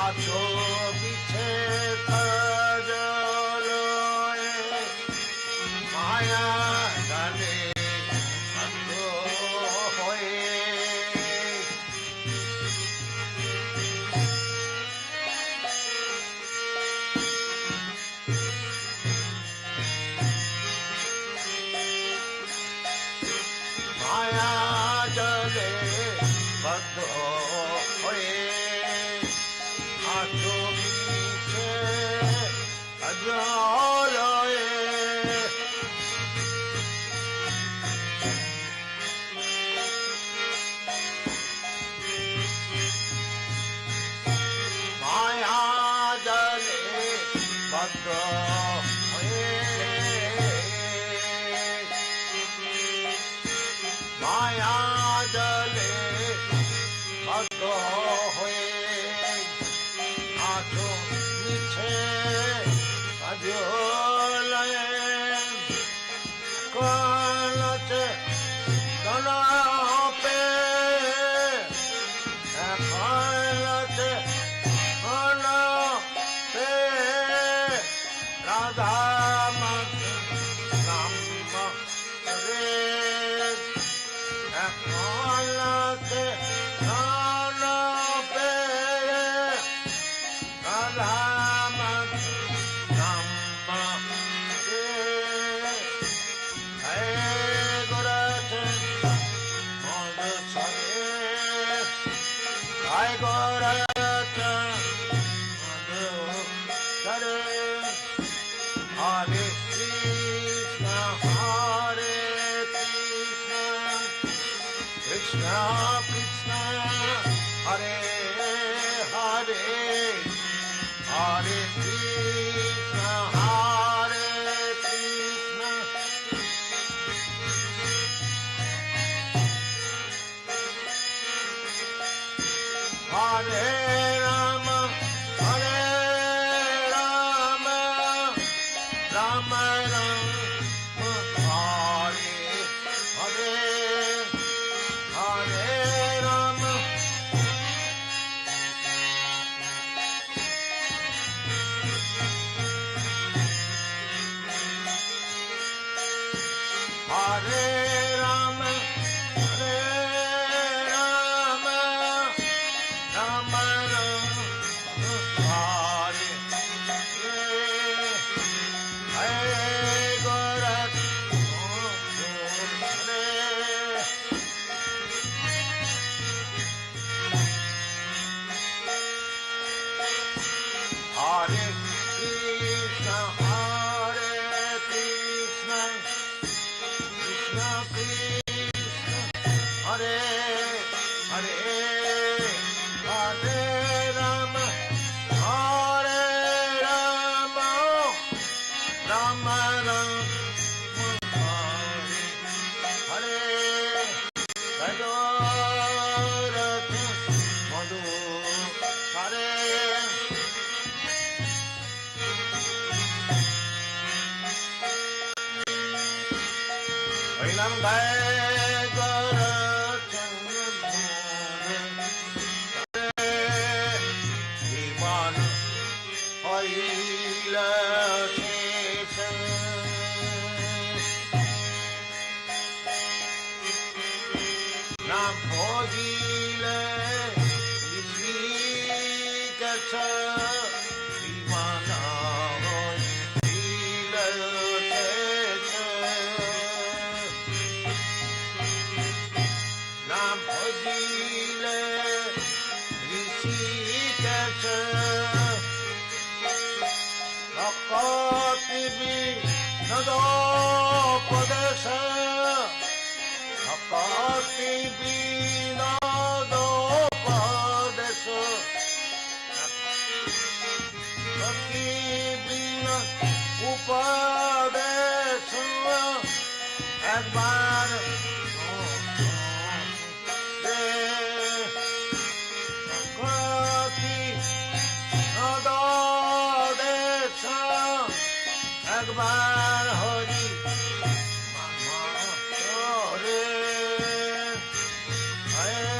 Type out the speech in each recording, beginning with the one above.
আছো পিছে কাজলয়ে মায়া জালে বদ্ধ হয়ে মায়া জালে বদ্ধ হয়ে আছো পিছে কাজলয়ে মায়া জালে বদ্ধ হয়ে মায়া জালে বদ্ধ হয়ে আছো মিছে কাজলয়ে কলচে কলপে কলচে কলপে রাধা নাম রে কলচে কলপে রাধা নাম রে হে গোরখে মদ সরে হে গোরখে মদ সরে হরে কৃষ্ণ হরে কৃষ্ণ কৃষ্ণ কৃষ্ণ হরে হরে হরে কৃষ্ণ হরে কৃষ্ণ হরে রাম হরে রাম রাম রাম হরে হরে হরে রাম হরে রাম হরে রাম রাম রাম হরে হরে গোরখ হরে হরে কৃষ্ণ হরে কৃষ্ণ কৃষ্ণ কৃষ্ণ হরে হরে হরে রাম হরে রাম রাম রাম হরে হরে ভগরথ মধু হরে হইলাম ভগরথ জীবন হইল শেষ না ভজিলে ঋষিকেশ জীবন হইল শেষ না ভজিলে ঋষিকেশ ভক্তি বিনোদোপদেশ ভক্তি বিনোদোপদেশ ভক্তি বিনোদ উপদেশ একবার ভক্তি বিনোদোপদেশ একবার হরি রে হরে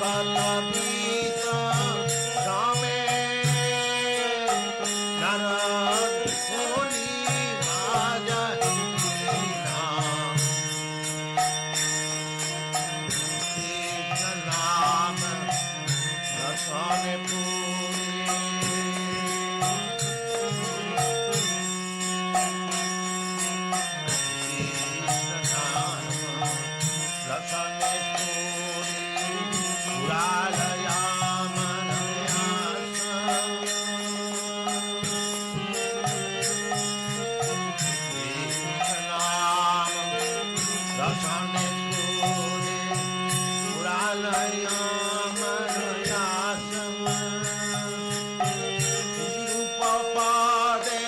Bhagavad-Gita Swami Narad Muni Maja Hina Krishna Nama Rasane Puri Krishna Nama Rasane Puri Puralaya Manayasa Krishna Nama Rasane Puri Puralaya Manayasa Tirupapade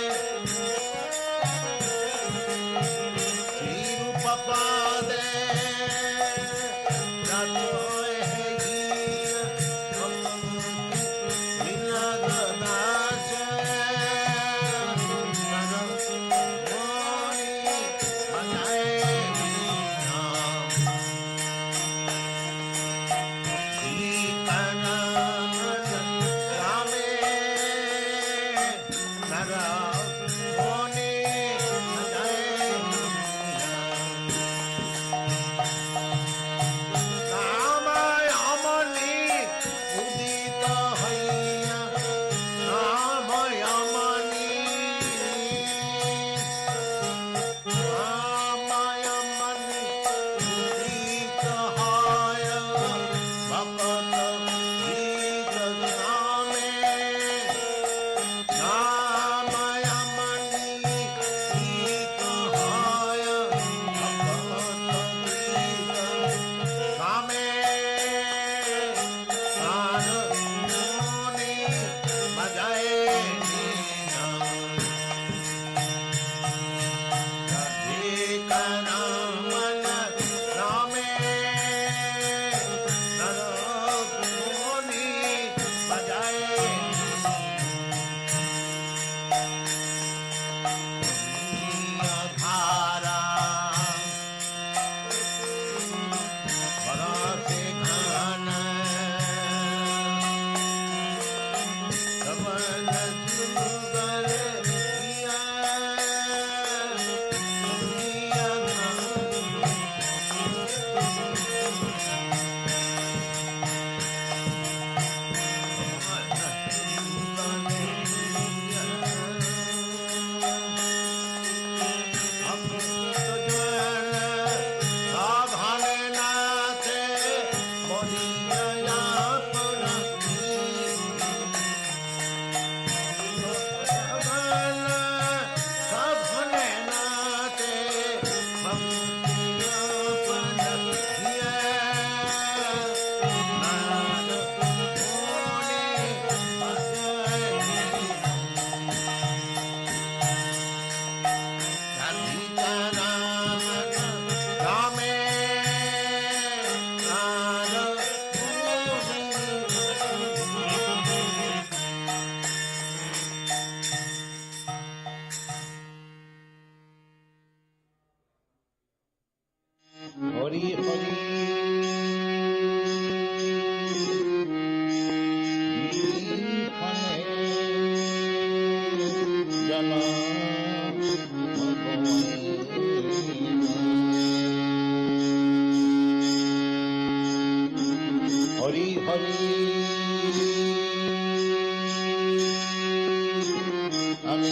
Tirupapade Ratoy Hegiya Vinagadacha Nanamoni Manaye Vinam Ikanamana Rame Naramoni Manaye Ramayamani Udita Haya Ramayamani Ramayamani Udita Haya Bhagavad-Gita Swami Ramayamani Udita Haya Bhagavad-Gita Swami Anamoni Majaye Nina Radhikanamana Rame Naromoni Majaye Dhara Bharate Ghana Sabana Jugale Iya Iya Sadhane Nathe Moniya Yapana Sadhane Nathe Moniya Yapana Nana Moni Majaye Radhikanamana Rame Hari Hari Jana Hari Hari Ami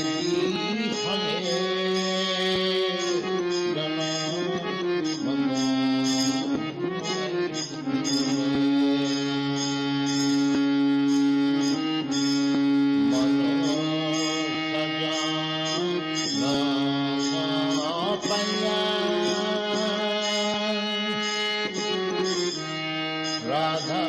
Hame Jana Radha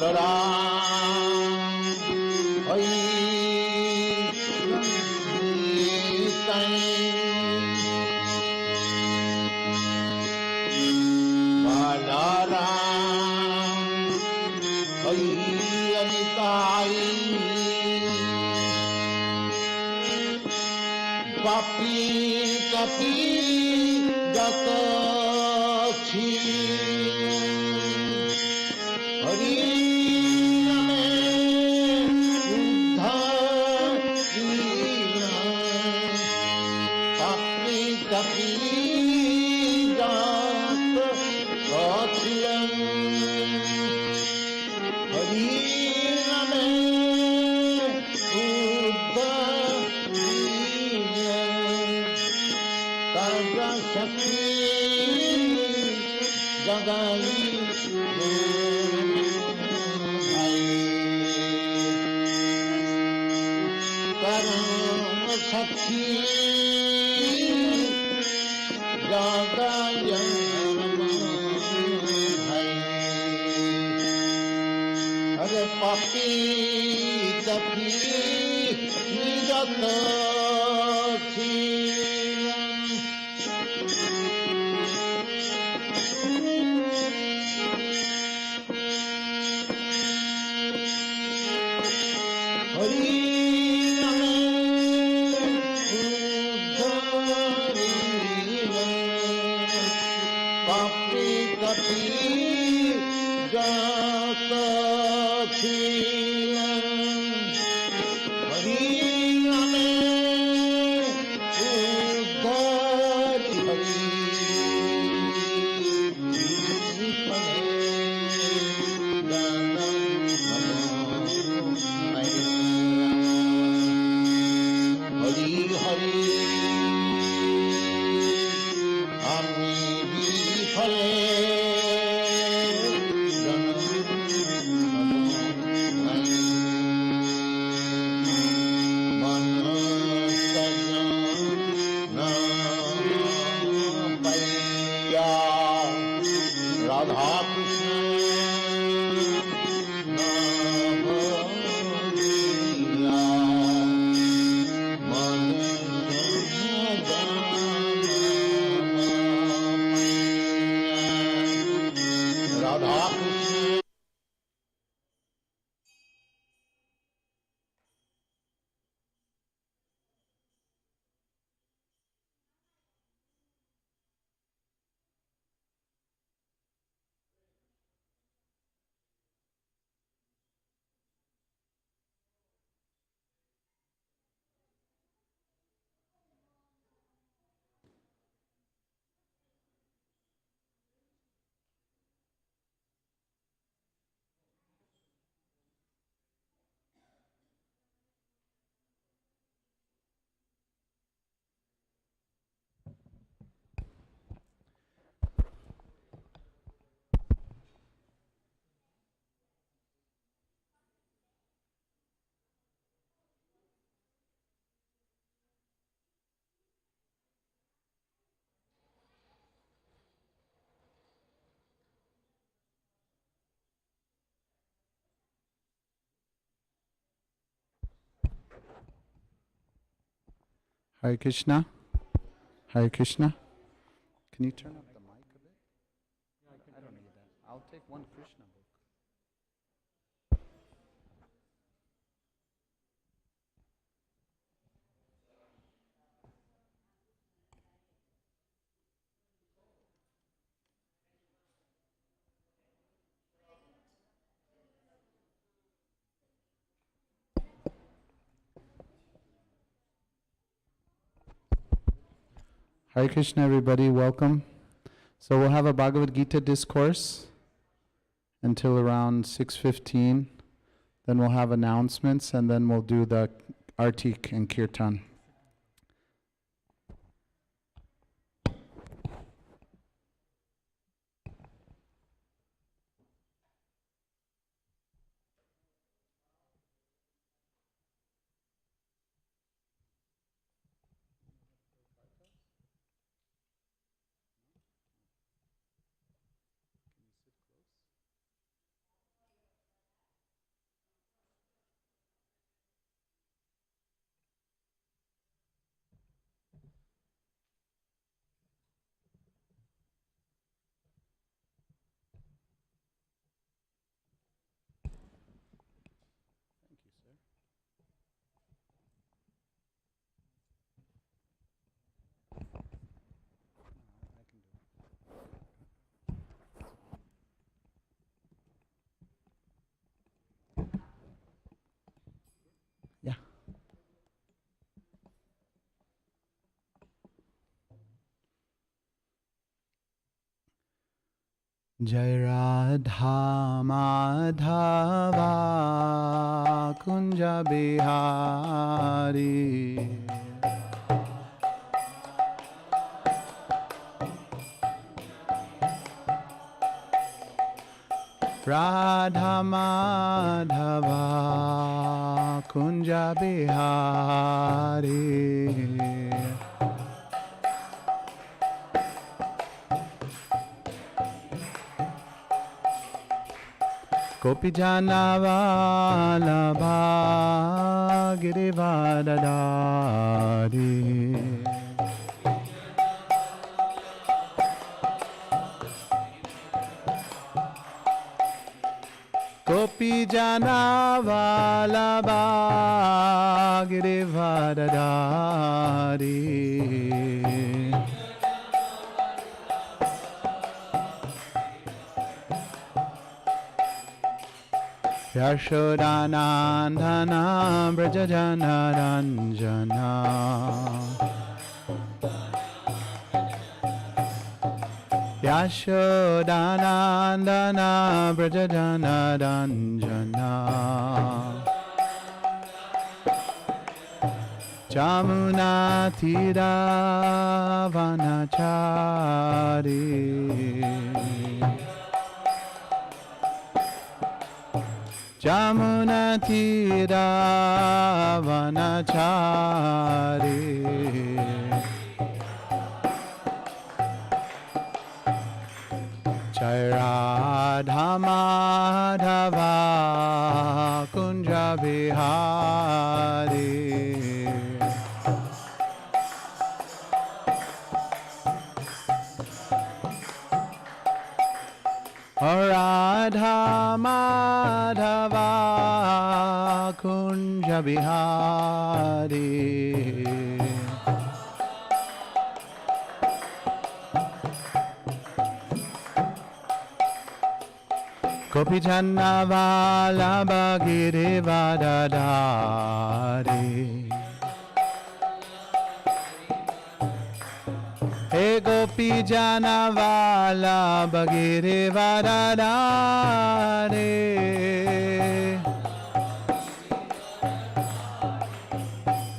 Balaram Hari Balaram Hari Anitai Papi Kapi Gatachi Hari Name Uddharina Papi Kapi Gatachi Hari Name Uddharina Karga Shakti Jagai Karam Shakti Jagai Hare Papi Tapi Nigatachi Hari Name Uddharina Papi Tapi Gatachi Hari Name Uddharina Hari Hari Ami Bifale Radha Krishna Radha Krishna Hare Krishna. Hare Krishna. Can you turn up the mic a bit? I don't need that. I'll take one Krishna book. Hare Krishna, everybody. Welcome. So we'll have a Bhagavad-Gita Discourse until around 6:15. Then we'll have announcements, and then we'll do the Artik and Kirtan. Jai Radha Madhava Kunja Bihari Radha Madhava Kunja Bihari Gopi Jana Vallabha Girivardhari Gopi Jana Vallabha Girivardhari Yashodanandana Brajajana Ranjana Yashodanandana Brajajana Ranjana Jamuna Tira Vanachari Jamuna Tira Vanachari Jai Radha Madhava Kunja Bihari Radha Madhava Kunja Bihari Gopi Janna Vallabha Girivardhari Hey Gopi Jana Vallabha Girivardhari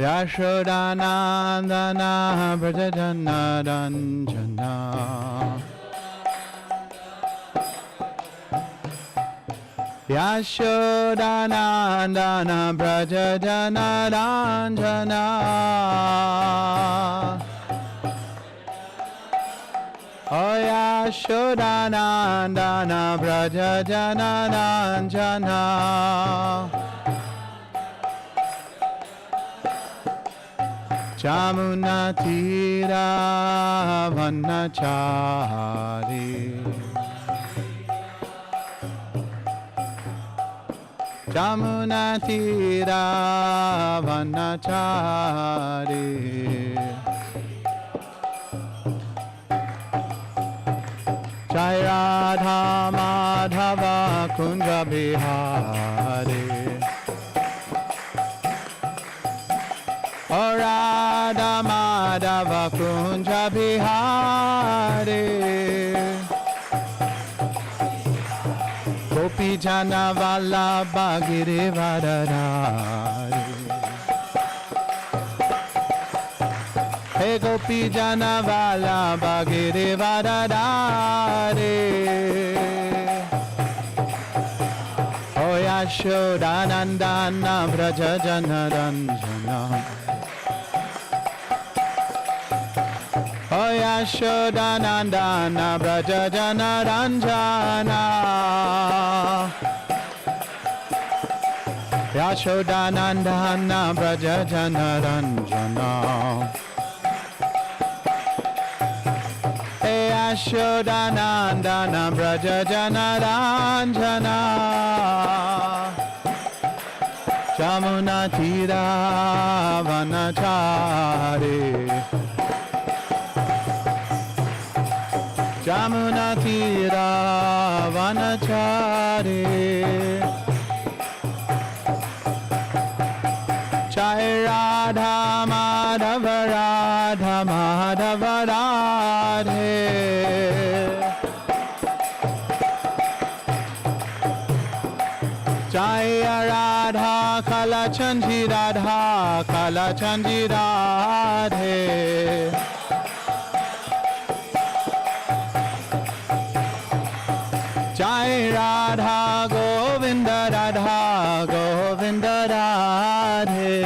Yashodanandana Brajajana Ranjana Yashodanandana Brajajana Ranjana Oh Yashodanandana Brajajana Ranjana Jamuna Tira Vanachari Jamuna Tira Vanachari Jai Radha Madhava Kunja Bihari Oh Radha Madhava Kunja Bihari Gopi Jana Vallabha Girivardhari Hey Gopi Jana Vallabha Girivardhari Oh Yashodanandana Brajajana Ranjana Oh Yashodanandana Brajajana Ranjana Yashodanandana Brajajana Ranjana Yashodanandana Brajajana Ranjana Jamuna Tira Vanachari Jamuna Tira Vanachari Jai Radha Madhava Radha Madhava Radhe Jaya Radha Kalachandji Radha Kalachandji Radhe. Jai Radha Govinda Radha Govinda Radhe.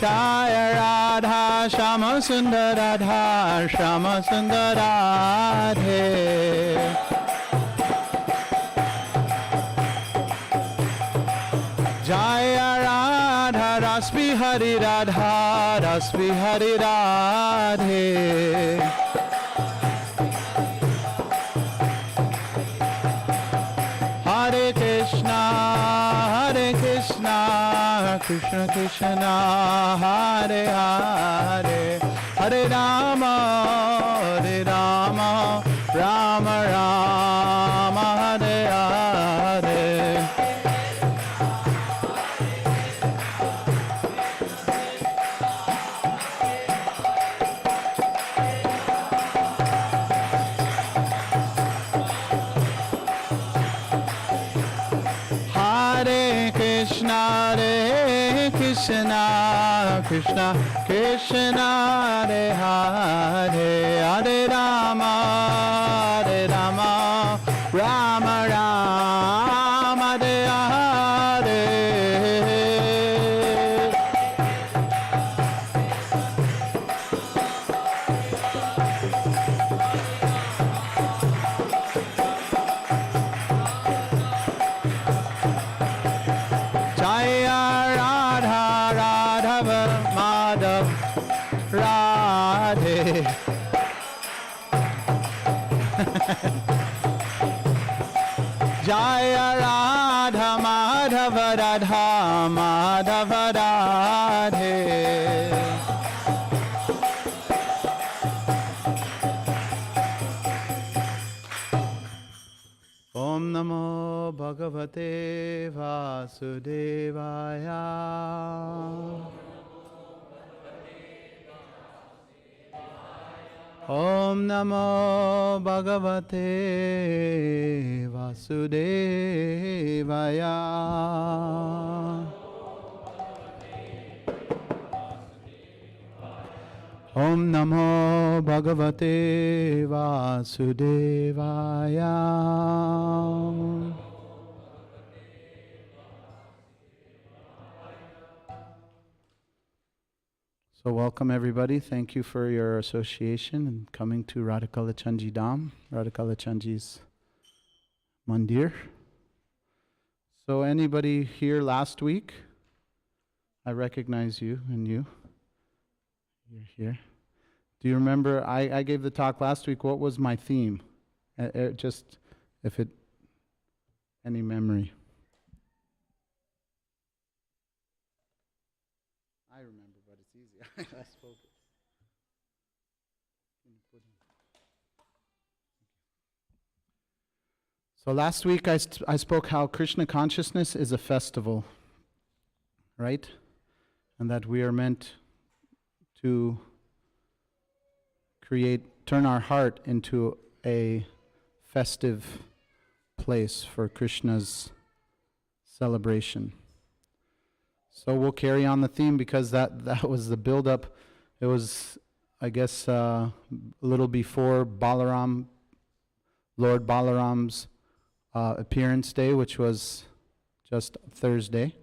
Jaya Radha Shama Sundar Radha Shama Sundar Radhe. Jaya Radha Rasbi Hari Radha Rasbi Hari Radhe. Hare Krishna Krishna Krishna Hare Hare Hare Rama Rama Rama Hare Hare. Krishna Krishna Krishna Hare Hare Hare Rama Rama Rama Hare Hare. Jaya Radha Radhava Madhav Radhe. Jaya Radha Madhava Radha Madhava Radhe. Om Namo Bhagavate Vasudevaya. Om Namo Bhagavate Vasudevaya. Om Namo Bhagavate Vasudevaya. So welcome everybody. Thank you for your association and coming to Radhakalachandji Dham, Radhakalachandji's Mandir. So anybody here last week? I recognize you and you. You're here. Do you remember, I gave the talk last week, what was my theme? Just, if it, any memory. I remember, but it's easy. I spoke it. So last week I spoke how Krishna consciousness is a festival, right? And that we are meant to turn our heart into a festive place for Krishna's celebration. So we'll carry on the theme because that was the build-up. It was, I guess, a little before Lord Balaram's appearance day, which was just Thursday.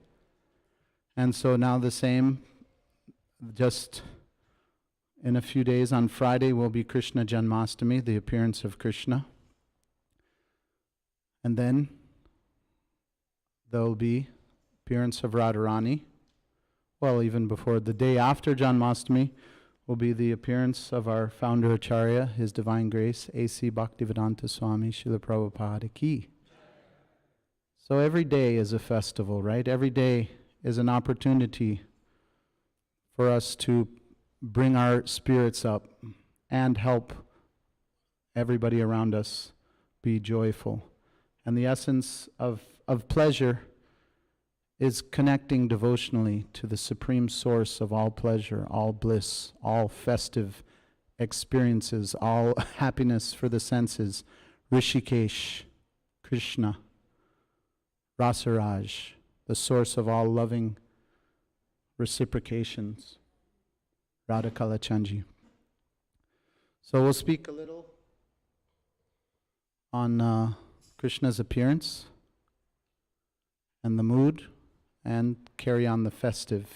And so now the same, just in a few days on Friday will be Krishna Janmastami, the appearance of Krishna. And then there will be appearance of Radharani. Well, even before, the day after Janmastami will be the appearance of our founder Acharya, His Divine Grace, A.C. Bhaktivedanta Swami Srila Prabhupada Ki. So every day is a festival, right? Every day is an opportunity for us to bring our spirits up and help everybody around us be joyful. And the essence of pleasure is connecting devotionally to the supreme source of all pleasure, all bliss, all festive experiences, all happiness for the senses. Rishikesh, Krishna, Rasaraj, the source of all loving reciprocations. Radha Kalachandji. So we'll speak a little on Krishna's appearance and the mood, and carry on the festival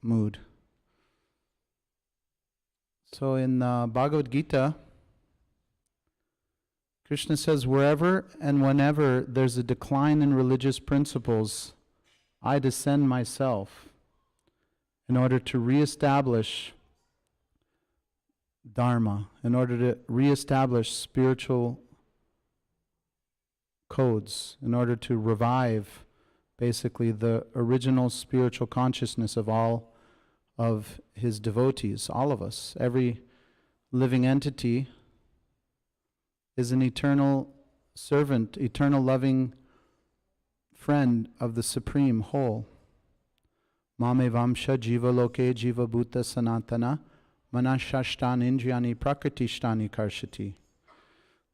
mood. So in Bhagavad-Gita, Krishna says, wherever and whenever there's a decline in religious principles, I descend myself in order to reestablish Dharma, in order to reestablish spiritual codes, in order to revive basically the original spiritual consciousness of all of his devotees, all of us. Every living entity is an eternal servant, eternal loving friend of the Supreme Whole. Mame vamsha jiva loke jiva bhuta sanatana manashashtan indriyani prakritishtani karshati.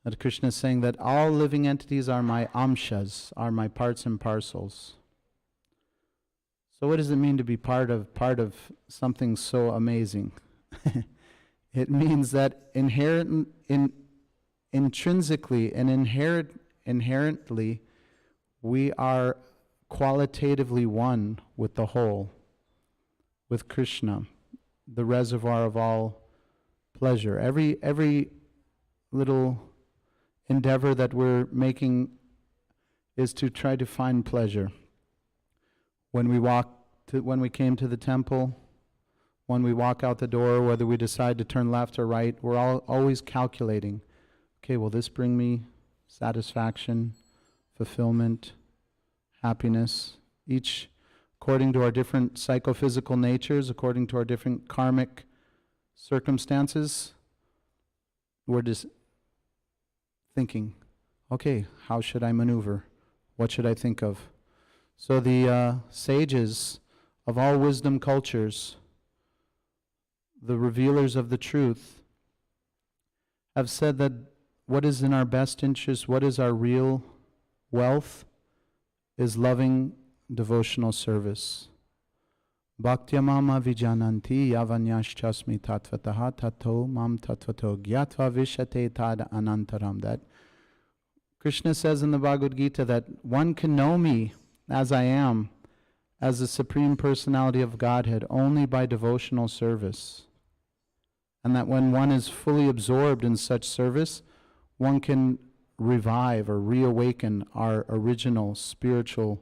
That Krishna is saying that all living entities are my amshas, are my parts and parcels. So what does it mean to be part of something so amazing? It means that intrinsically and inherently we are qualitatively one with the whole, with Krishna, the reservoir of all pleasure. Every little endeavor that we're making is to try to find pleasure. When we came to the temple, when we walk out the door, whether we decide to turn left or right, we're always calculating, okay, will this bring me satisfaction, fulfillment, happiness? Each according to our different psychophysical natures, according to our different karmic circumstances, we're just thinking, okay, how should I maneuver? What should I think of? So the sages of all wisdom cultures, the revealers of the truth, have said that what is in our best interest, what is our real wealth, is loving devotional service. Bhaktyamama vijananti yavanyaschasmi tatvataha tato mam tatvato gyatva vishate tad anantaram. That Krishna says in the Bhagavad-Gita that one can know me as I am, as the Supreme Personality of Godhead, only by devotional service. And that when one is fully absorbed in such service, one can revive or reawaken our original spiritual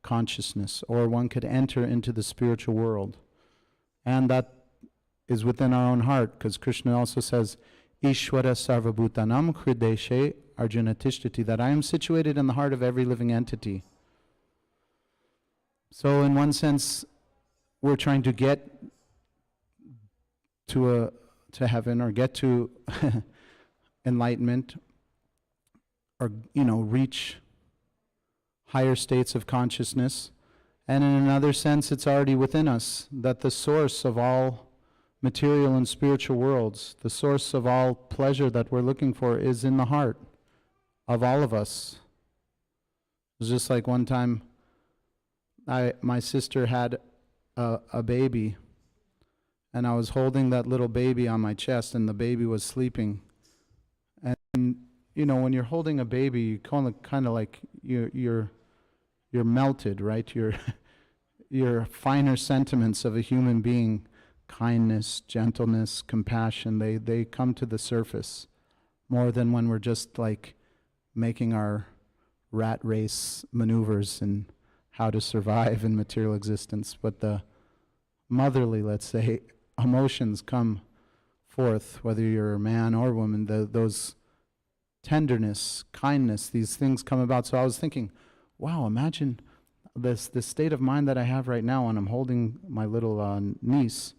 consciousness, or one could enter into the spiritual world. And that is within our own heart, because Krishna also says, Ishwara sarvabhutanam hrideshe arjuna tishtati, that I am situated in the heart of every living entity. So in one sense, we're trying to get to heaven, or get to enlightenment, or reach higher states of consciousness. And in another sense, it's already within us, that the source of all material and spiritual worlds, the source of all pleasure that we're looking for, is in the heart of all of us. It was just like one time, my sister had a baby, and I was holding that little baby on my chest, and the baby was sleeping. And when you're holding a baby, you kind of like you're melted, right? Your finer sentiments of a human being, kindness, gentleness, compassion, they come to the surface more than when we're just like making our rat race maneuvers and how to survive in material existence. But the motherly, let's say, emotions come forth, whether you're a man or woman, those tenderness, kindness, these things come about. So I was thinking, wow, imagine this state of mind that I have right now when I'm holding my little niece.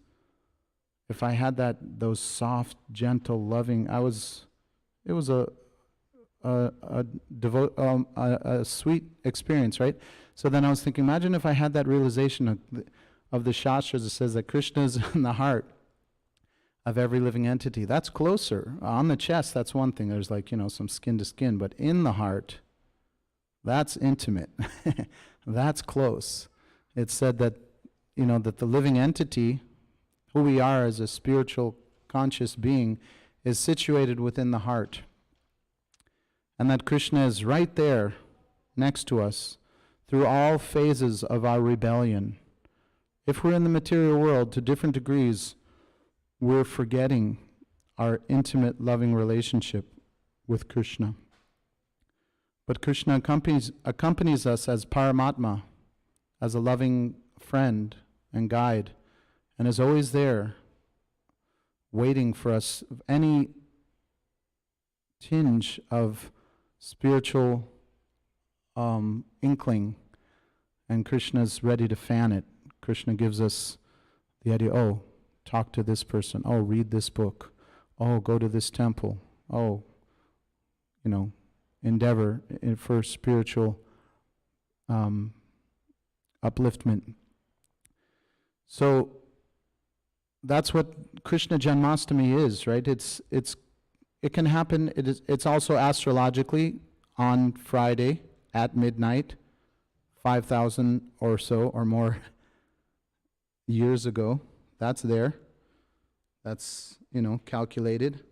If I had those soft, gentle, loving, it was a sweet experience, right? So then I was thinking, imagine if I had that realization of the Shastras, it says that Krishna is in the heart of every living entity. That's closer. On the chest, that's one thing. There's like, some skin to skin. But in the heart, that's intimate. That's close. It's said that, that the living entity, who we are as a spiritual conscious being, is situated within the heart. And that Krishna is right there next to us through all phases of our rebellion. If we're in the material world to different degrees, we're forgetting our intimate, loving relationship with Krishna. But Krishna accompanies us as Paramatma, as a loving friend and guide, and is always there, waiting for us, any tinge of spiritual inkling, and Krishna's ready to fan it. Krishna gives us the idea, oh, talk to this person, oh, read this book, oh, go to this temple, oh, endeavor for spiritual upliftment. So that's what Krishna Janmashtami is, right? It can happen. It's also astrologically on Friday at midnight, 5,000 or so or more years ago. That's there. That's, calculated.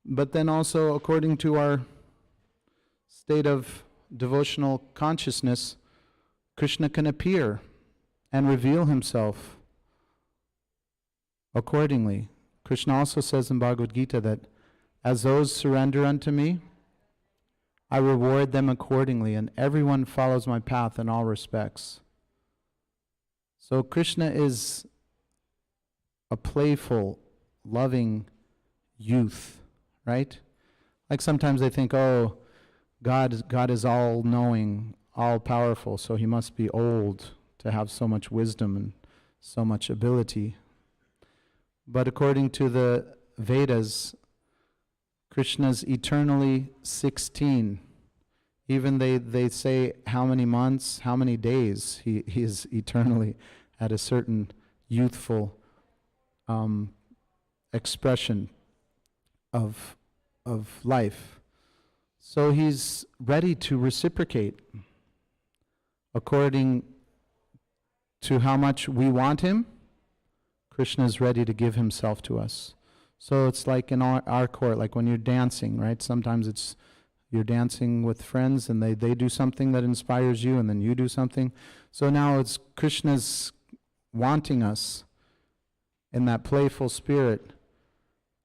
But then also, according to our state of devotional consciousness, Krishna can appear and reveal himself accordingly. Krishna also says in Bhagavad-Gita that as those surrender unto me, I reward them accordingly, and everyone follows my path in all respects. So Krishna is a playful, loving youth, right? Like sometimes they think, oh, God is all-knowing, all-powerful, so he must be old to have so much wisdom and so much ability. But according to the Vedas, Krishna's eternally 16. Even they say how many months, how many days he is eternally at a certain youthful expression of life. So he's ready to reciprocate according to how much we want him. Krishna is ready to give himself to us. So it's like in our court, like when you're dancing, right? Sometimes you're dancing with friends and they do something that inspires you and then you do something. So now it's Krishna's wanting us in that playful spirit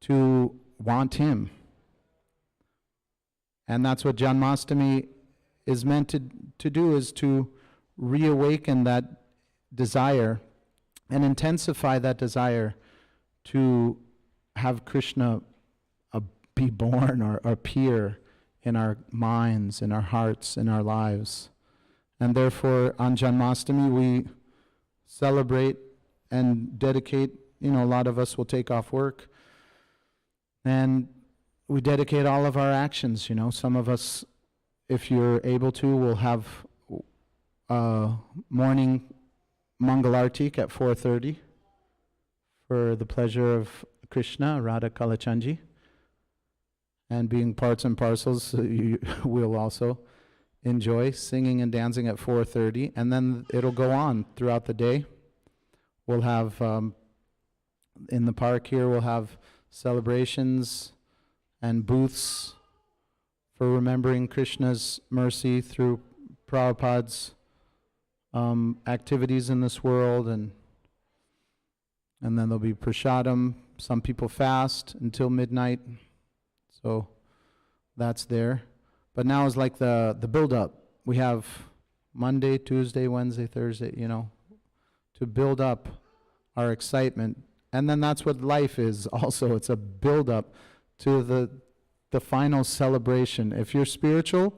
to want him. And that's what Janmashtami is meant to do, is to reawaken that desire and intensify that desire to have Krishna be born or appear in our minds, in our hearts, in our lives. And therefore, on Janmashtami, we celebrate and dedicate, a lot of us will take off work, and we dedicate all of our actions, Some of us, if you're able to, will have morning Mangalartik at 4:30 for the pleasure of Krishna, Radha Kalachandji. And being parts and parcels, you will also enjoy singing and dancing at 4:30, and then it'll go on throughout the day. We'll have, in the park here, we'll have celebrations and booths for remembering Krishna's mercy through Prabhupada's activities in this world, and then there'll be prasadam. Some people fast until midnight, so that's there. But now is like the build-up. We have Monday, Tuesday, Wednesday, Thursday, to build up our excitement. And then that's what life is also. It's a build-up to the final celebration. If you're spiritually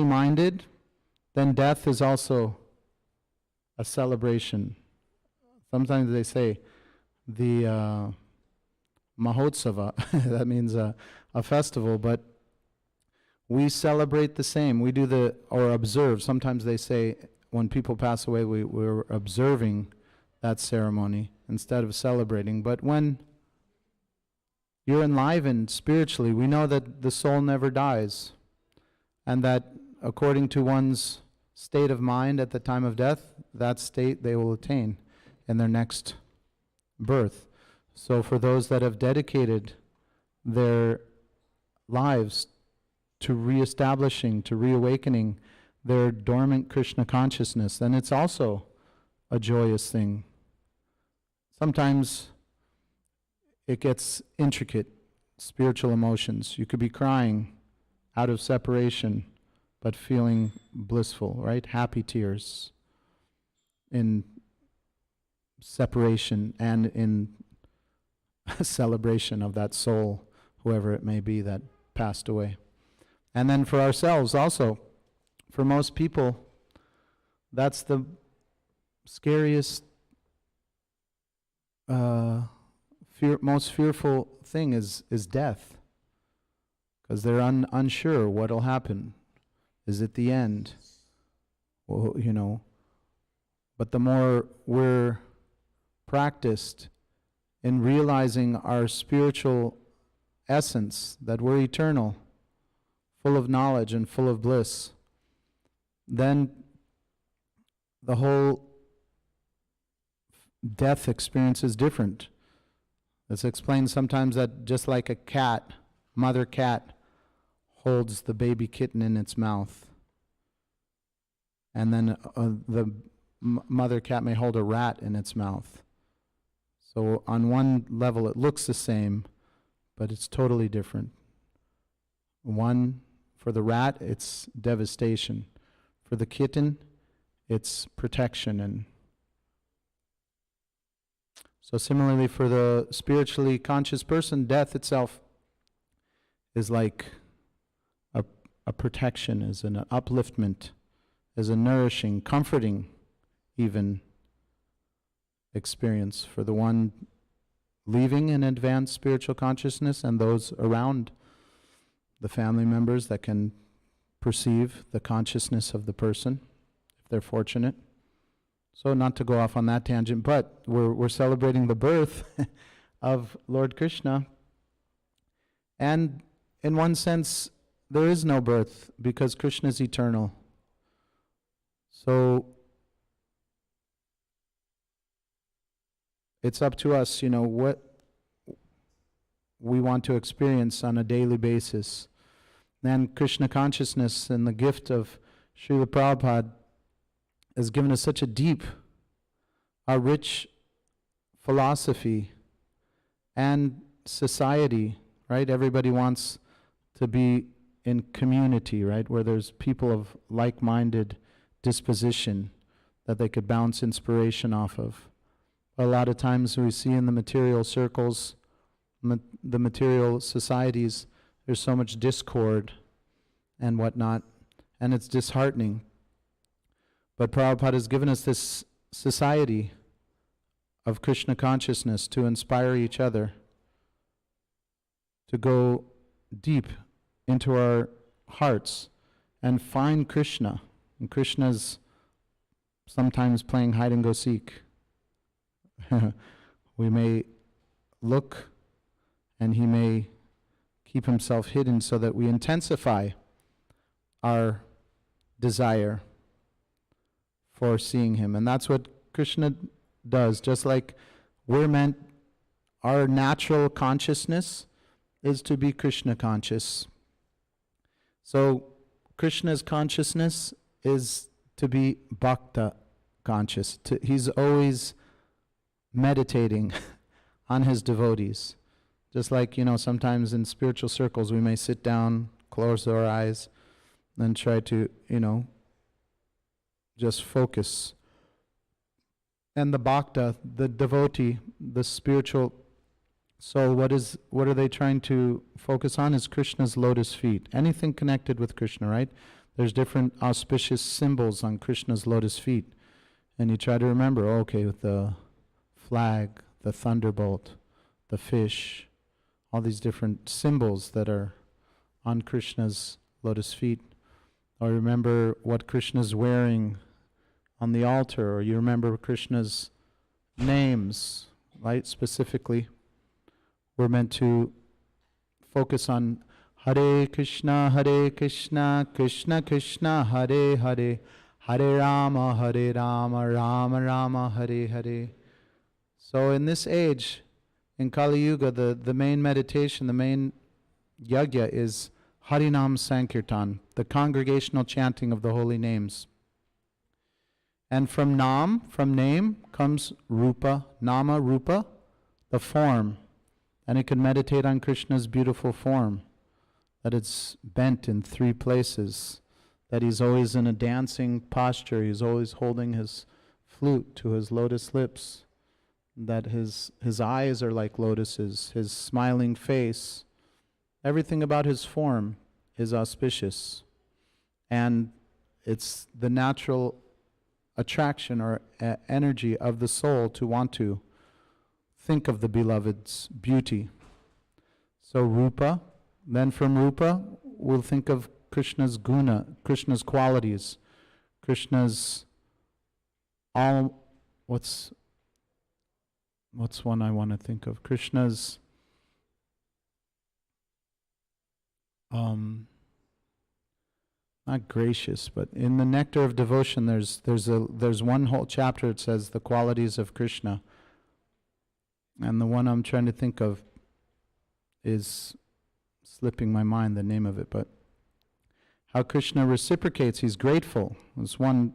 minded, then death is also a celebration. Sometimes they say the Mahotsava, that means a festival, but we celebrate the same. We do or observe. Sometimes they say when people pass away, we're observing that ceremony instead of celebrating. But when you're enlivened spiritually, we know that the soul never dies, and that according to one's state of mind at the time of death, that state they will attain in their next birth. So for those that have dedicated their lives to reestablishing, to reawakening their dormant Krishna consciousness, then it's also a joyous thing. Sometimes it gets intricate, spiritual emotions. You could be crying out of separation, but feeling blissful, right? Happy tears in separation and in celebration of that soul, whoever it may be that passed away. And then for ourselves also, for most people, that's the scariest, most fearful thing is death, because they're unsure what'll happen. Is it the end? Well, but the more we're practiced in realizing our spiritual essence, that we're eternal, full of knowledge and full of bliss, then the whole death experience is different. It's explained sometimes that just like a cat, mother cat, holds the baby kitten in its mouth, and then the mother cat may hold a rat in its mouth. So on one level it looks the same, but it's totally different. One, for the rat, it's devastation. For the kitten, it's protection. And so similarly for the spiritually conscious person, death itself is like a protection, is an upliftment, is a nourishing, comforting even experience for the one leaving an advanced spiritual consciousness and those around, the family members that can perceive the consciousness of the person, if they're fortunate. So not to go off on that tangent, but we're celebrating the birth of Lord Krishna. And in one sense, there is no birth because Krishna is eternal. So it's up to us, what we want to experience on a daily basis. And Krishna consciousness and the gift of Srila Prabhupada has given us such a deep, a rich philosophy and society, right? Everybody wants to be in community, right? Where there's people of like-minded disposition that they could bounce inspiration off of. A lot of times we see in the material circles, the material societies, there's so much discord and whatnot, and it's disheartening. But Prabhupada has given us this society of Krishna consciousness to inspire each other, to go deep into our hearts and find Krishna. And Krishna's sometimes playing hide and go seek. We may look and he may keep himself hidden so that we intensify our desire for seeing him. And that's what Krishna does. Just like we're meant, our natural consciousness is to be Krishna conscious. So Krishna's consciousness is to be bhakta conscious. He's always meditating on his devotees. Just like, sometimes in spiritual circles we may sit down, close our eyes, and try to, just focus. And the bhakta, the devotee, the spiritual soul, what are they trying to focus on is Krishna's lotus feet. Anything connected with Krishna, right? There's different auspicious symbols on Krishna's lotus feet. And you try to remember, okay, with the flag, the thunderbolt, the fish, all these different symbols that are on Krishna's lotus feet. Or remember what Krishna's wearing on the altar, or you remember Krishna's names, right? Specifically, we're meant to focus on Hare Krishna, Krishna Krishna, Hare Hare, Hare Rama, Rama Rama, Hare Hare. So in this age, in Kali Yuga, the main meditation, the main yajna is Harinam Sankirtan, the congregational chanting of the holy names. And from name, comes rupa, nama, rupa, the form. And it can meditate on Krishna's beautiful form, that it's bent in 3 places, that he's always in a dancing posture, he's always holding his flute to his lotus lips, that his eyes are like lotuses, his smiling face, everything about his form is auspicious. And it's the natural attraction or energy of the soul to want to think of the beloved's beauty. So rupa, then from rupa, we'll think of Krishna's guna, Krishna's qualities, Krishna's what's one I want to think of? Krishna's not gracious, but in the Nectar of Devotion, there's one whole chapter. It says the qualities of Krishna, and the one I'm trying to think of is slipping my mind the name of it. But how Krishna reciprocates, he's grateful. There's one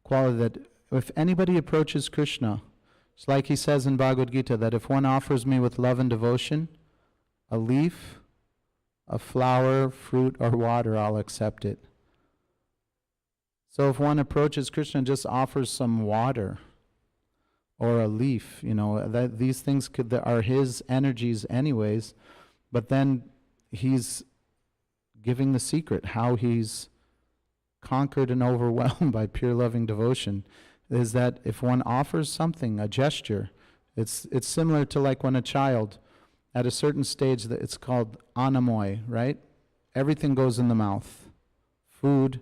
quality that if anybody approaches Krishna, it's like he says in Bhagavad-Gita that if one offers me with love and devotion, a leaf, a flower, fruit, or water, I'll accept it. So if one approaches Krishna and just offers some water or a leaf, that these things are his energies anyways, but then he's giving the secret, how he's conquered and overwhelmed by pure loving devotion, is that if one offers something, a gesture, it's similar to like when a child, at a certain stage, that it's called anamoy, right? Everything goes in the mouth. Food,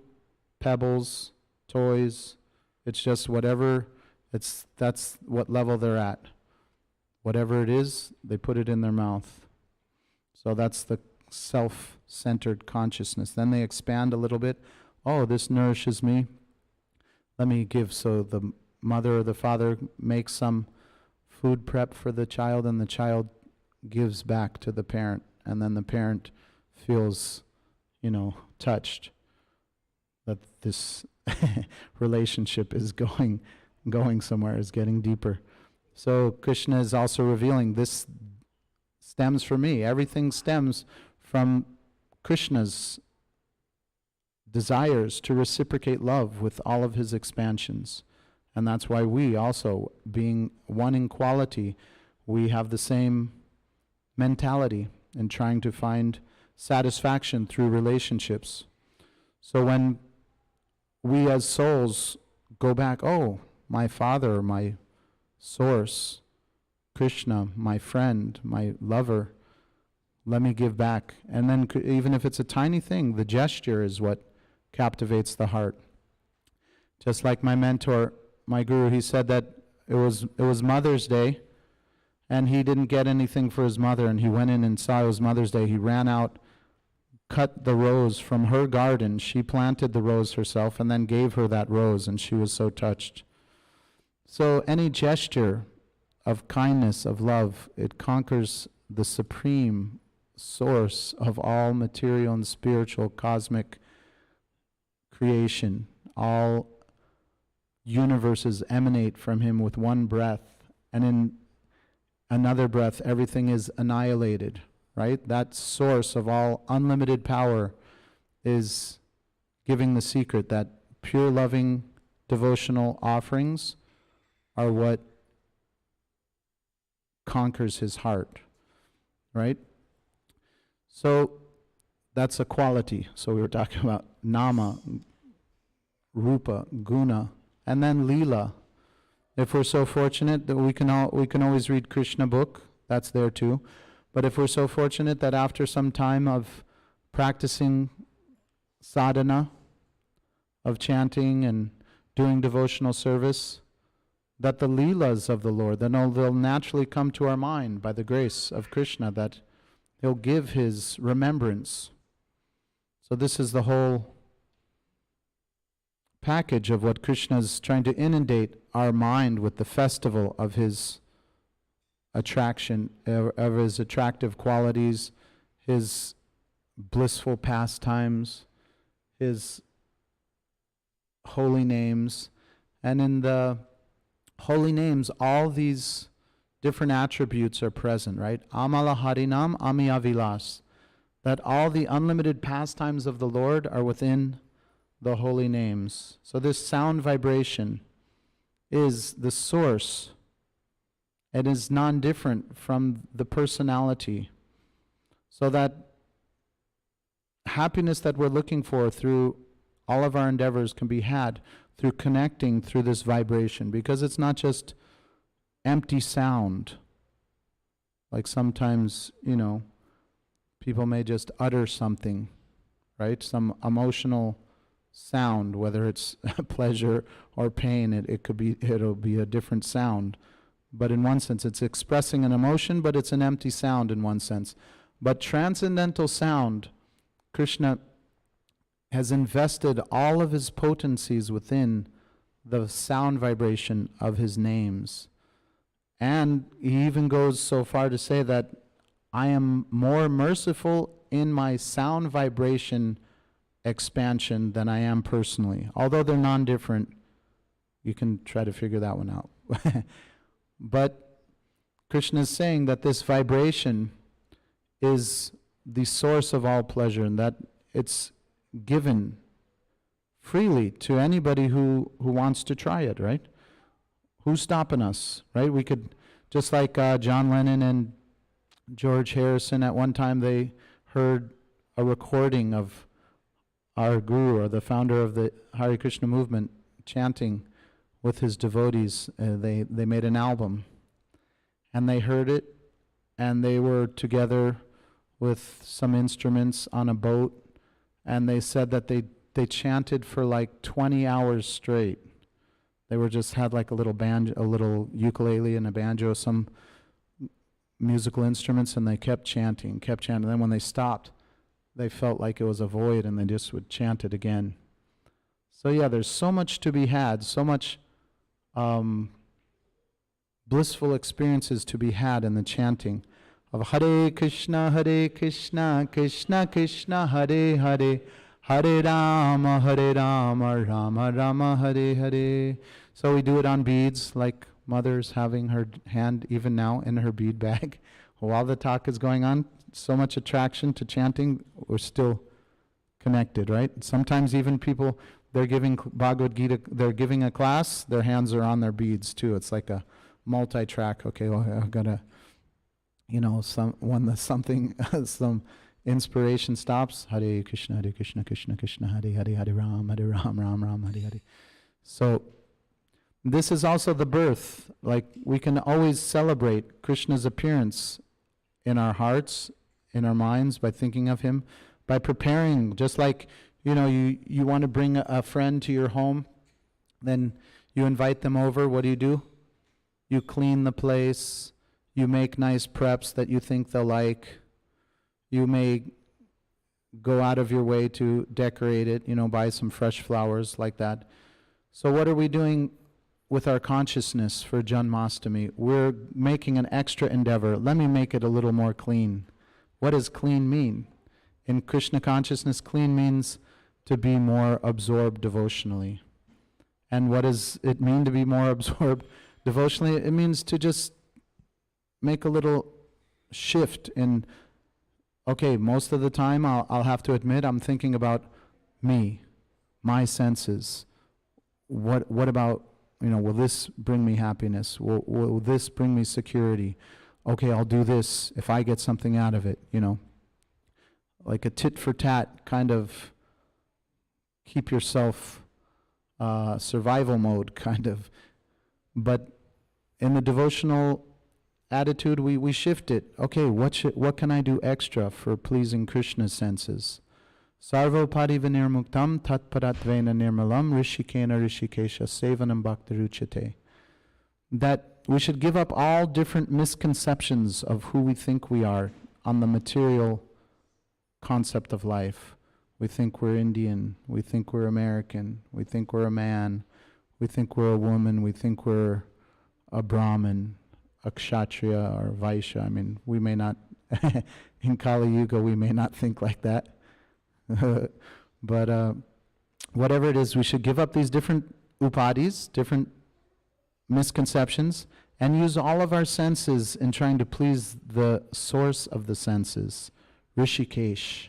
pebbles, toys, it's just whatever, that's what level they're at. Whatever it is, they put it in their mouth. So that's the self-centered consciousness. Then they expand a little bit. Oh, this nourishes me. Let me give. So the mother or the father makes some food prep for the child, and the child gives back to the parent, and then the parent feels, touched that this relationship is going somewhere, is getting deeper. So Krishna is also revealing this stems from me. Everything stems from Krishna's desires to reciprocate love with all of his expansions. And that's why we also, being one in quality, we have the same mentality in trying to find satisfaction through relationships. So when we as souls go back, oh, my father, my source, Krishna, my friend, my lover, let me give back. And then even if it's a tiny thing, the gesture is what captivates the heart. Just like my mentor, my guru, he said that it was Mother's Day, and he didn't get anything for his mother, and he went in and saw it was Mother's Day. He ran out, cut the rose from her garden. She planted the rose herself and then gave her that rose, and she was so touched. So any gesture of kindness, of love, it conquers the supreme source of all material and spiritual cosmic creation. All universes emanate from him with one breath, and in another breath everything is annihilated, right? That source of all unlimited power is giving the secret that pure loving devotional offerings are what conquers his heart, right? So that's a quality. So we were talking about nama, rupa, guna, and then lila. If we're so fortunate that we can always read Krishna book, that's there too. But if we're so fortunate that after some time of practicing sadhana, of chanting and doing devotional service, that the leelas of the Lord, then they'll naturally come to our mind by the grace of Krishna, that He'll give His remembrance. So this is the whole package of what Krishna is trying to inundate our mind with, the festival of His attraction, of His attractive qualities, His blissful pastimes, His holy names. And in the holy names, all these different attributes are present, right? Amala Harinam Amiyavilas. That all the unlimited pastimes of the Lord are within the holy names. So this sound vibration is the source. It is non-different from the personality. So that happiness that we're looking for through all of our endeavors can be had through connecting through this vibration, because it's not just empty sound. Like sometimes, people may just utter something, right? Some emotional sound, whether it's pleasure or pain, it'll be a different sound. But in one sense, it's expressing an emotion, but it's an empty sound in one sense. But transcendental sound, Krishna has invested all of His potencies within the sound vibration of His names. And He even goes so far to say that I am more merciful in my sound vibration expansion than I am personally. Although they're non-different, you can try to figure that one out. But Krishna is saying that this vibration is the source of all pleasure, and that it's given freely to anybody who wants to try it, right? Who's stopping us, right? We could, just like John Lennon and George Harrison, at one time they heard a recording of our guru, or the founder of the Hare Krishna movement, chanting with his devotees. They made an album, and they heard it, and they were together with some instruments on a boat, and they said that they chanted for like 20 hours straight. They were just had like a little a little ukulele and a banjo, some musical instruments, and they kept chanting. And then when they stopped, they felt like it was a void, and they just would chant it again. So yeah, there's so much to be had, so much blissful experiences to be had in the chanting of Hare Krishna, Krishna Krishna, Hare Hare, Hare Rama, Rama Rama, Hare Hare. So we do it on beads, like Mother's having her hand even now in her bead bag. While the talk is going on, so much attraction to chanting, we're still connected, right? Sometimes even people, they're giving Bhagavad-Gita, they're giving a class, their hands are on their beads too. It's like a multi-track. Okay, well, I've got to, some inspiration stops, Hare Krishna, Krishna Krishna, Hare Hare, Hare Ram, Ram Ram, Hare Hare. So this is also the birth. Like, we can always celebrate Krishna's appearance in our hearts, in our minds, by thinking of Him, by preparing. Just like, you want to bring a friend to your home, then you invite them over. What do? You clean the place. You make nice preps that you think they'll like. You may go out of your way to decorate it, buy some fresh flowers like that. So what are we doing with our consciousness for Janmashtami? We're making an extra endeavor. Let me make it a little more clean. What does clean mean? In Krishna consciousness, clean means to be more absorbed devotionally. And what does it mean to be more absorbed devotionally? It means to just make a little shift in, okay, most of the time I'll have to admit I'm thinking about me, my senses. What about, will this bring me happiness? Will this bring me security? Okay, I'll do this if I get something out of it, Like a tit for tat kind of keep yourself survival mode kind of. But in the devotional attitude, we shift it. Okay, what can I do extra for pleasing Krishna's senses? Sarvopadi vinirmuktam tatparatvena nirmalam rishikena rishikesha sevanam bhaktiruchate. That we should give up all different misconceptions of who we think we are on the material concept of life. We think we're Indian, we think we're American, we think we're a man, we think we're a woman, we think we're a Brahmin, a Kshatriya or Vaishya. I mean, we may not, in Kali Yuga, we may not think like that. But whatever it is, we should give up these different upadis, different misconceptions, and use all of our senses in trying to please the source of the senses, Rishikesh,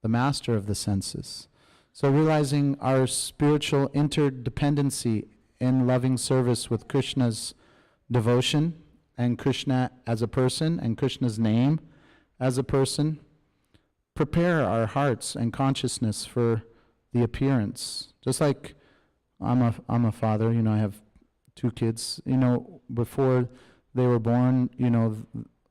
the master of the senses. So realizing our spiritual interdependency in loving service with Krishna's devotion, and Krishna as a person, and Krishna's name as a person, prepare our hearts and consciousness for the appearance. Just like I'm a father, I have 2 kids. Before they were born,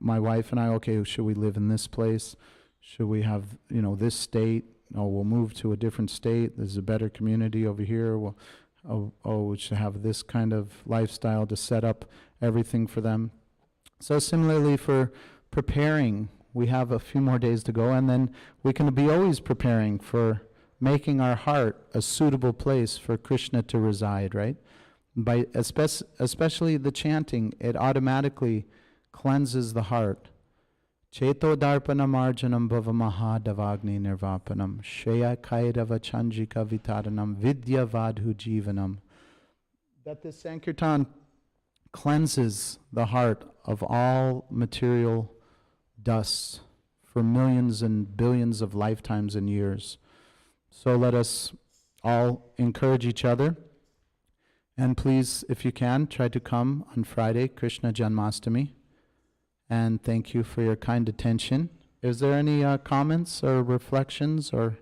my wife and I, okay, should we live in this place? Should we have, this state? Oh, we'll move to a different state. There's a better community over here. We should have this kind of lifestyle to set up everything for them. So similarly for preparing, we have a few more days to go, and then we can be always preparing for making our heart a suitable place for Krishna to reside, right? By especially the chanting, it automatically cleanses the heart. Cheto darpanam arjanam bhavamaha davagni nirvapanam shreya kaidava chanjika vitaranam vidya vadhu jivanam. That this Sankirtan cleanses the heart of all material dust for millions and billions of lifetimes and years. So let us all encourage each other. And please, if you can, try to come on Friday, Krishna Janmastami. And thank you for your kind attention. Is there any comments or reflections or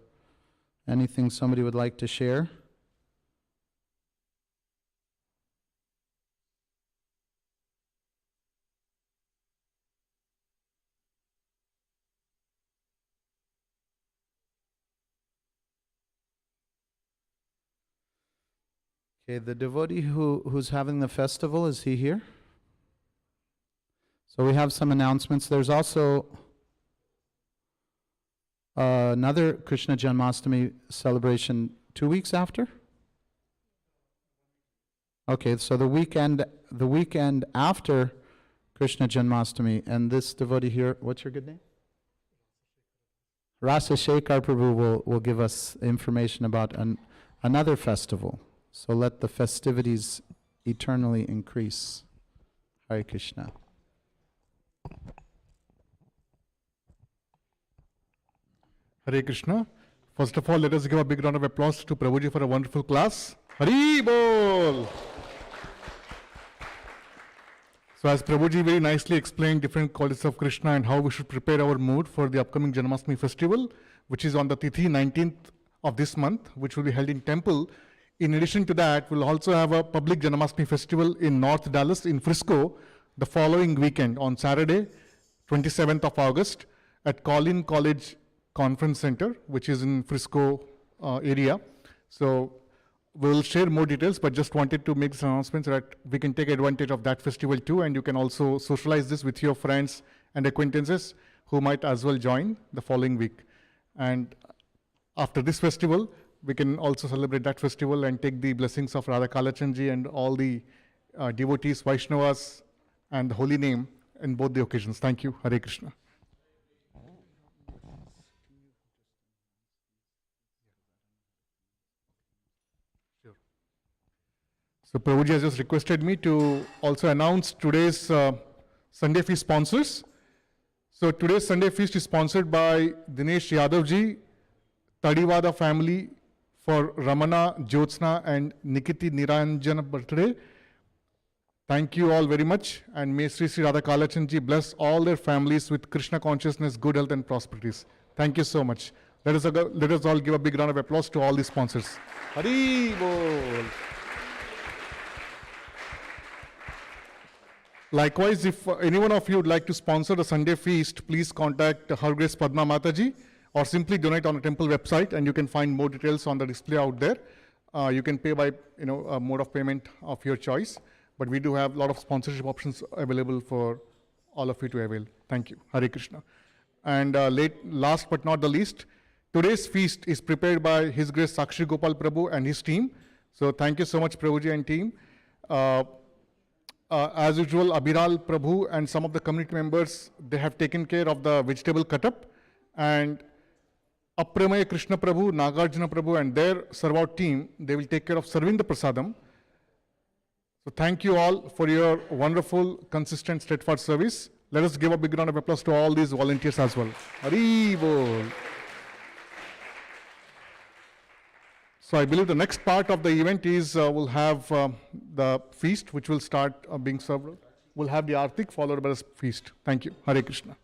anything somebody would like to share? Okay, the devotee who's having the festival, is he here? So we have some announcements. There's also another Krishna Janmastami celebration 2 weeks after? Okay, so the weekend after Krishna Janmastami, and this devotee here, what's your good name? Rasa Shekhar Prabhu will give us information about another festival. So let the festivities eternally increase. Hare Krishna. Hare Krishna. First of all, let us give a big round of applause to Prabhuji for a wonderful class. Hari Bol! So as Prabhuji very nicely explained different qualities of Krishna and how we should prepare our mood for the upcoming Janmashtami festival, which is on the Tithi 19th of this month, which will be held in temple. In addition to that, we'll also have a public Janmashtami festival in North Dallas in Frisco the following weekend on Saturday, 27th of August at Collin College Conference Center, which is in Frisco area. So we'll share more details, but just wanted to make this announcement so that we can take advantage of that festival too, and you can also socialize this with your friends and acquaintances who might as well join the following week. And after this festival, we can also celebrate that festival and take the blessings of Radha Kalachandji and all the devotees, Vaishnavas, and the holy name in both the occasions. Thank you. Hare Krishna. So Prabhuji has just requested me to also announce today's Sunday Feast sponsors. So today's Sunday Feast is sponsored by Dinesh Yadavji, Tadivada family for Ramana, Jyotsna and Nikiti Niranjana birthday. Thank you all very much, and may Sri Sri Radha Kalachandji bless all their families with Krishna consciousness, good health and prosperities. Thank you so much. Let us all give a big round of applause to all these sponsors. Hari Bol. Likewise, if any one of you would like to sponsor the Sunday feast, please contact Her Grace Padma Mataji or simply donate on the temple website, and you can find more details on the display out there. You can pay by a mode of payment of your choice, but we do have a lot of sponsorship options available for all of you to avail. Thank you. Hare Krishna. And last but not the least, today's feast is prepared by His Grace Sakshi Gopal Prabhu and his team. So thank you so much, Prabhuji and team. As usual, Abhiral Prabhu and some of the community members, they have taken care of the vegetable cut-up. And Apramaya Krishna Prabhu, Nagarjuna Prabhu and their serve-out team, they will take care of serving the prasadam. So thank you all for your wonderful, consistent, steadfast service. Let us give a big round of applause to all these volunteers as well. Hari Bol. So I believe the next part of the event is we'll have the feast, which will start being served. We'll have the Artik followed by the feast. Thank you. Hare Krishna.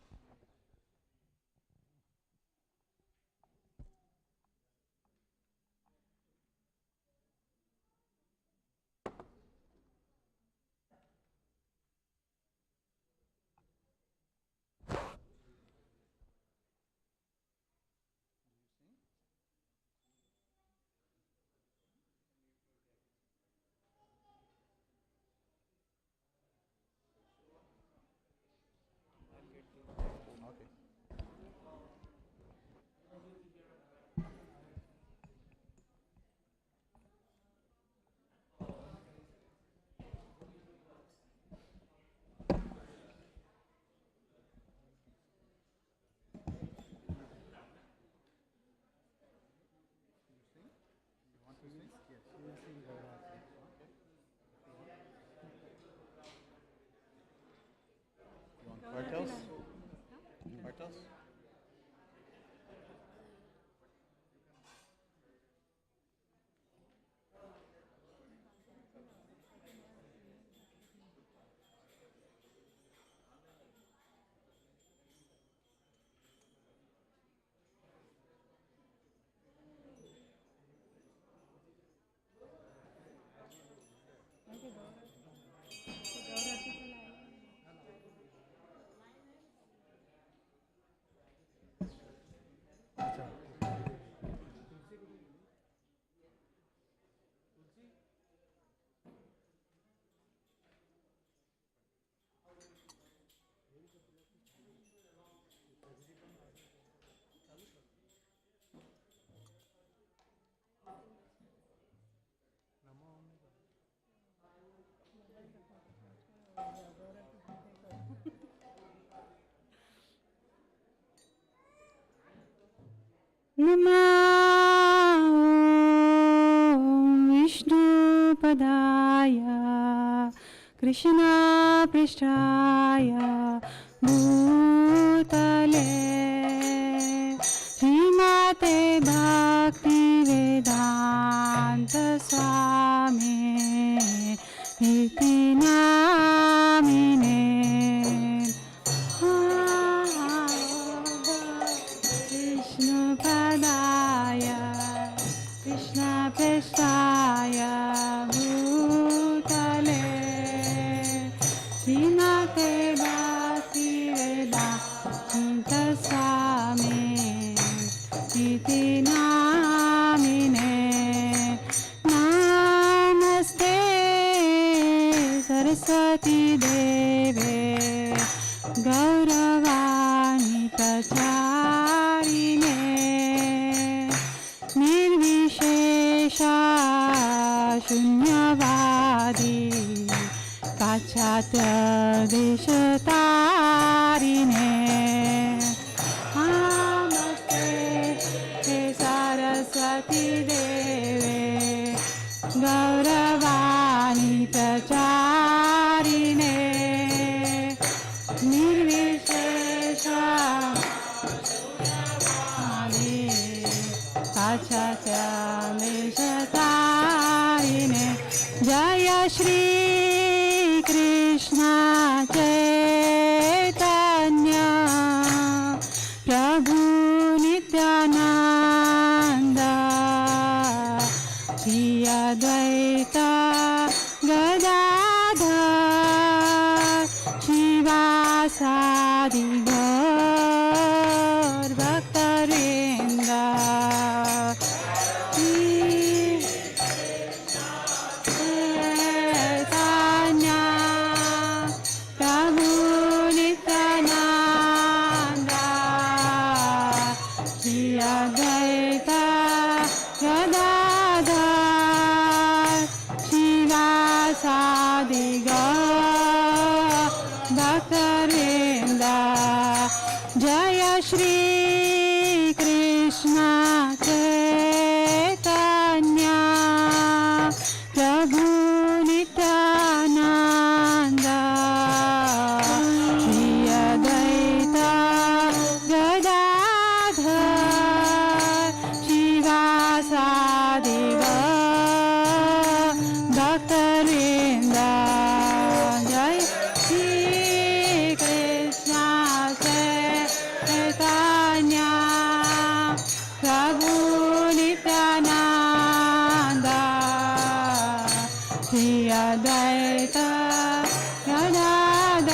Namo Vishnu Padaya Krishna Prishtaya Bhutale Srimate Bhakti Vedanta Swami Iti Namine Vishnu Padaya Krishna Prestaya Bhutale Srimate Bhakti Vedanta Swami Iti Namine Namaste Saraswati Deve Gauravani Pracharine Nirvishesha Shunyavadi Pachatya Deshatarine Namaste Saraswati Deve Gauravani Pracharine Nirvishesha Pachatya Deshatarine Jaya Shri Krishna Chaitanya Prabhu Nityananda Shri Advaita Gadadhar Shivasadi Gaur Bhaktarin Bhaktarinda Jaya Shri Krishna Chaitanya Prabhu Nityananda Shri Advaita Gadadhar Shivasadi Bhaktarinda Jai Shri Krishna Chaitanya Prabhu Nityananda Shri Advaita Gadadhar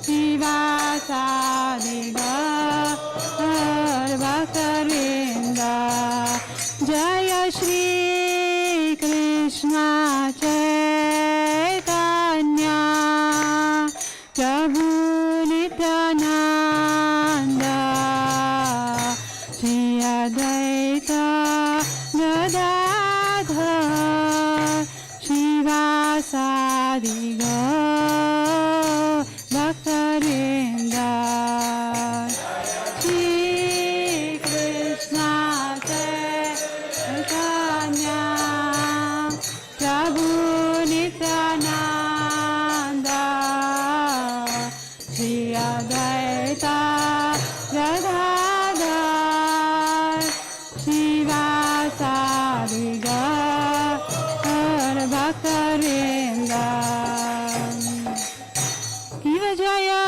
Shivasadi Bhaktarinda Jaya Shri Krishna Chaitanya Prabhu Nityananda Shri Advaita Gadadhar Shivasadi Bhaktarinda Shri Krishna Chaitanya Prabhu Nityananda Shri Advaita Gadadhar Shivasadi Bhaktarinda Kiva Jaya